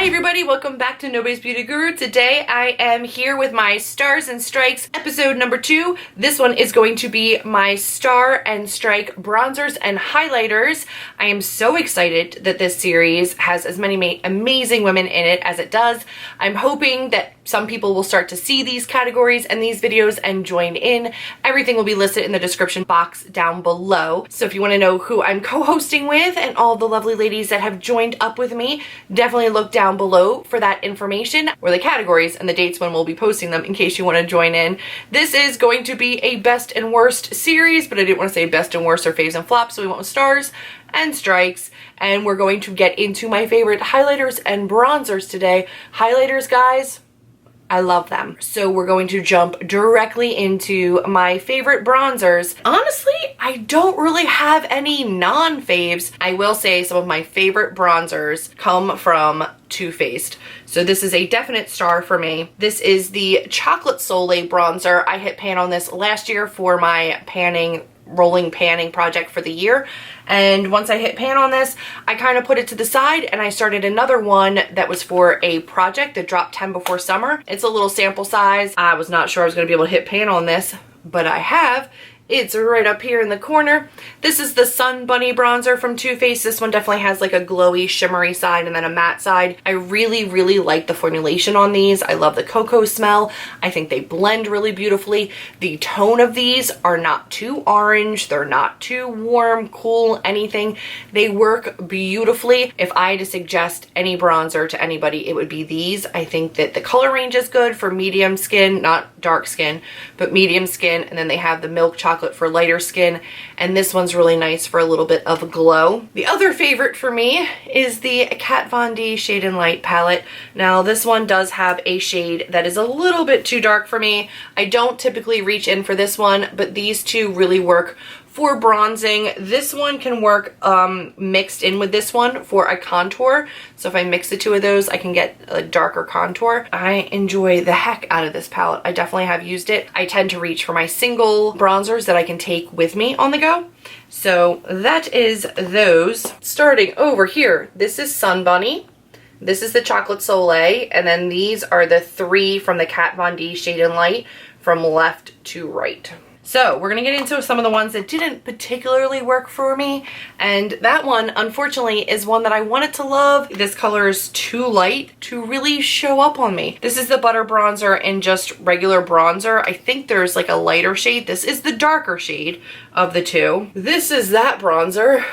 everybody, welcome back to Nobody's Beauty Guru. Today I am here with my Stars and Strikes episode number 2. This one is going to be my Star and Strike bronzers and highlighters. I am so excited that this series has as many amazing women in it as it does. I'm hoping that some people will start to see these categories and these videos and join in. Everything will be listed in the description box down below. So if you want to know who I'm co-hosting with and all the lovely ladies that have joined up with me, definitely look down below for that information, or the categories and the dates when we'll be posting them in case you want to join in. This is going to be a best and worst series, but I didn't want to say best and worst or faves and flops, so we went with stars and strikes, and we're going to get into my favorite highlighters and bronzers today. Highlighters, guys, I love them. So we're going to jump directly into my favorite bronzers. Honestly, I don't really have any non-faves. I will say some of my favorite bronzers come from Too Faced. So this is a definite star for me. This is the Chocolate Soleil bronzer. I hit pan on this last year for my rolling panning project for the year, and once I hit pan on this, I kind of put it to the side and I started another one that was for a project that dropped 10 before summer. It's a little sample size. I was not sure I was going to be able to hit pan on this, but I have. It's right up here in the corner. This is the Sun Bunny bronzer from Too Faced. This one definitely has like a glowy, shimmery side and then a matte side. I really like the formulation on these. I love the cocoa smell. I think they blend really beautifully. The tone of these are not too orange. They're not too warm, cool, anything. They work beautifully. If I had to suggest any bronzer to anybody, it would be these. I think that the color range is good for medium skin, not dark skin, but medium skin. And then they have the milk chocolate for lighter skin, and this one's really nice for a little bit of glow. The other favorite for me is the Kat Von D Shade and Light palette. Now this one does have a shade that is a little bit too dark for me. I don't typically reach in for this one, but these two really work for bronzing. This one can work mixed in with this one for a contour. So if I mix the two of those, I can get a darker contour. I enjoy the heck out of this palette. I definitely have used it. I tend to reach for my single bronzers that I can take with me on the go. So that is those. Starting over here, this is Sun Bunny. This is the Chocolate Soleil, and then these are the 3 from the Kat Von D Shade and Light from left to right. So we're going to get into some of the ones that didn't particularly work for me, and that one unfortunately is one that I wanted to love. This color is too light to really show up on me. This is the Butter Bronzer in just regular bronzer. I think there's like a lighter shade. This is the darker shade of the two. This is that bronzer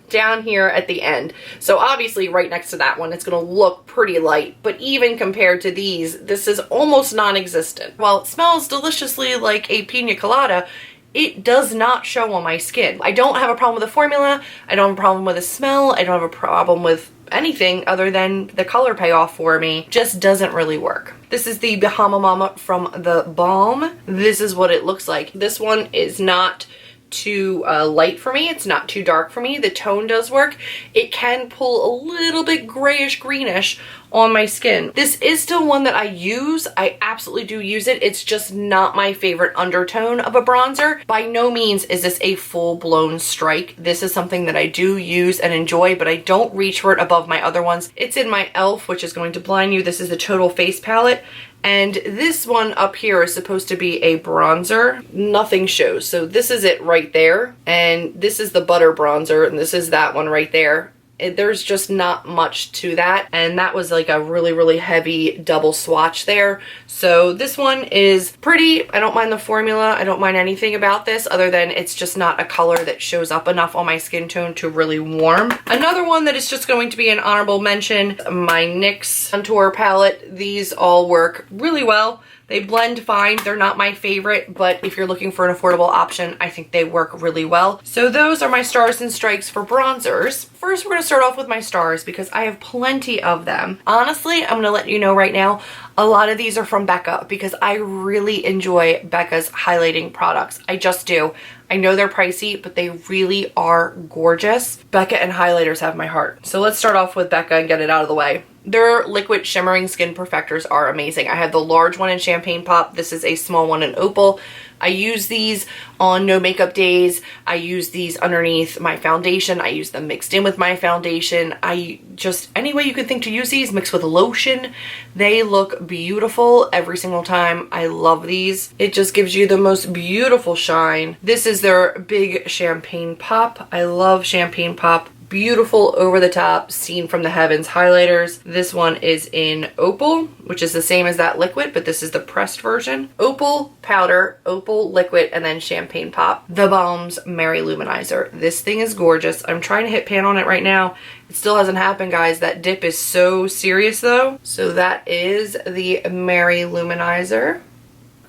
down here at the end. So obviously right next to that one, it's going to look pretty light, but even compared to these, this is almost non-existent. While it smells deliciously like a pina colada, it does not show on my skin. I don't have a problem with the formula. I don't have a problem with the smell. I don't have a problem with anything other than the color payoff for me just doesn't really work. This is the Bahama Mama from the Balm. This is what it looks like. This one is not too light for me. It's not too dark for me. The tone does work. It can pull a little bit grayish greenish on my skin. This is still one that I use. I absolutely do use it. It's just not my favorite undertone of a bronzer. By no means is this a full-blown strike. This is something that I do use and enjoy, but I don't reach for it above my other ones. It's in my e.l.f., which is going to blind you. This is the Total Face palette. And this one up here is supposed to be a bronzer. Nothing shows. So this is it right there. And this is the Butter Bronzer. And this is that one right there. There's just not much to that, and that was like a really heavy double swatch there. So this one is pretty. I don't mind the formula. I don't mind anything about this other than it's just not a color that shows up enough on my skin tone to really warm. Another one that is just going to be an honorable mention, my NYX contour palette. These all work really well. They blend fine. They're not my favorite, but if you're looking for an affordable option, I think they work really well. So those are my Stars and Strikes for bronzers. First, we're going to start off with my stars because I have plenty of them. Honestly, I'm going to let you know right now, a lot of these are from Becca because I really enjoy Becca's highlighting products. I just do. I know they're pricey, but they really are gorgeous. Becca and highlighters have my heart. So let's start off with Becca and get it out of the way. Their liquid shimmering skin perfectors are amazing. I have the large one in Champagne Pop. This is a small one in Opal. I use these on no makeup days. I use these underneath my foundation. I use them mixed in with my foundation. Any way you could think to use these, mixed with lotion. They look beautiful every single time. I love these. It just gives you the most beautiful shine. This is their Big Champagne Pop. I love Champagne Pop. Beautiful over the top Seen from the Heavens highlighters. This one is in Opal, which is the same as that liquid, but this is the pressed version. Opal powder, Opal liquid, and then Champagne Pop. The Balm's Mary Luminizer. This thing is gorgeous. I'm trying to hit pan on it right now. It still hasn't happened, guys. That dip is so serious though. So that is the Mary Luminizer.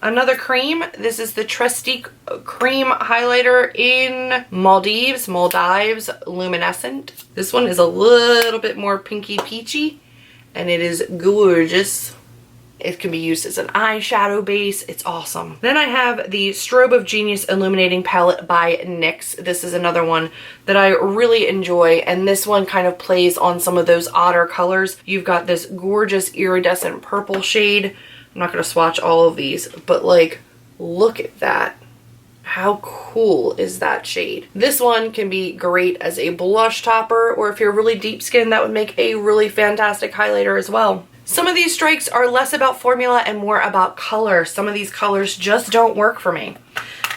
Another cream, this is the Trestique Cream Highlighter in Maldives Luminescent. This one is a little bit more pinky peachy, and it is gorgeous. It can be used as an eyeshadow base. It's awesome. Then I have the Strobe of Genius Illuminating Palette by NYX. This is another one that I really enjoy, and this one kind of plays on some of those odder colors. You've got this gorgeous iridescent purple shade. I'm not going to swatch all of these, but like, look at that. How cool is that shade? This one can be great as a blush topper, or if you're really deep skinned, that would make a really fantastic highlighter as well. Some of these strikes are less about formula and more about color. Some of these colors just don't work for me.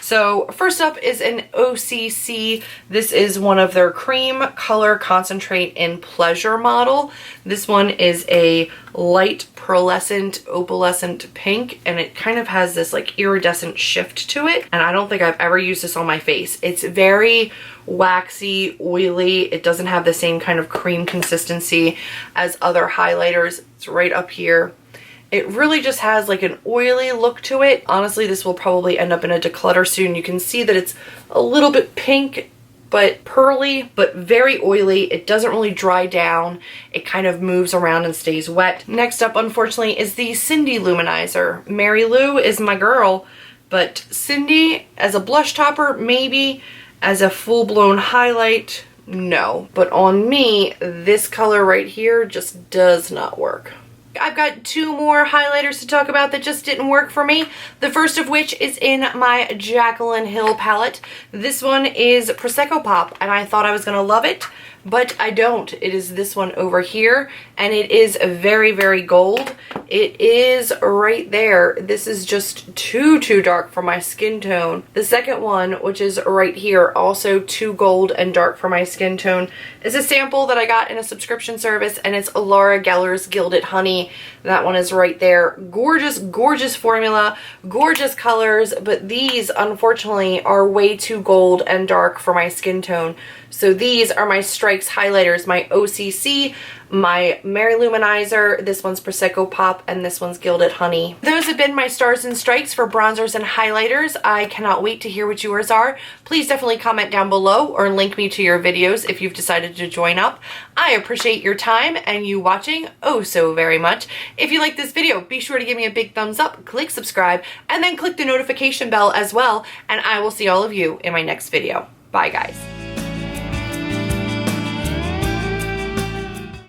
So first up is an OCC. This is one of their cream color concentrate in Pleasure model. This one is a light pearlescent opalescent pink, and it kind of has this like iridescent shift to it, and I don't think I've ever used this on my face. It's very waxy, oily. It doesn't have the same kind of cream consistency as other highlighters. It's right up here. It really just has like an oily look to it. Honestly, this will probably end up in a declutter soon. You can see that it's a little bit pink, but pearly, but very oily. It doesn't really dry down. It kind of moves around and stays wet. Next up, unfortunately, is the Cindy Luminizer. Mary Lou is my girl, but Cindy as a blush topper, maybe. As a full-blown highlight, no. But on me, this color right here just does not work. I've got two more highlighters to talk about that just didn't work for me. The first of which is in my Jaclyn Hill palette. This one is Prosecco Pop, and I thought I was gonna love it, but I don't. It is this one over here, and it is very, very gold. It is right there. This is just too dark for my skin tone. The second one, which is right here, also too gold and dark for my skin tone, is a sample that I got in a subscription service, and it's Laura Geller's Gilded Honey. That one is right there. Gorgeous, gorgeous formula, gorgeous colors, but these, unfortunately, are way too gold and dark for my skin tone. So these are my Strikes highlighters, my OCC, my Mary Luminizer, this one's Prosecco Pop, and this one's Gilded Honey. Those have been my Stars and Strikes for bronzers and highlighters. I cannot wait to hear what yours are. Please definitely comment down below or link me to your videos if you've decided to join up. I appreciate your time and you watching oh so very much. If you like this video, be sure to give me a big thumbs up, click subscribe, and then click the notification bell as well, and I will see all of you in my next video. Bye, guys.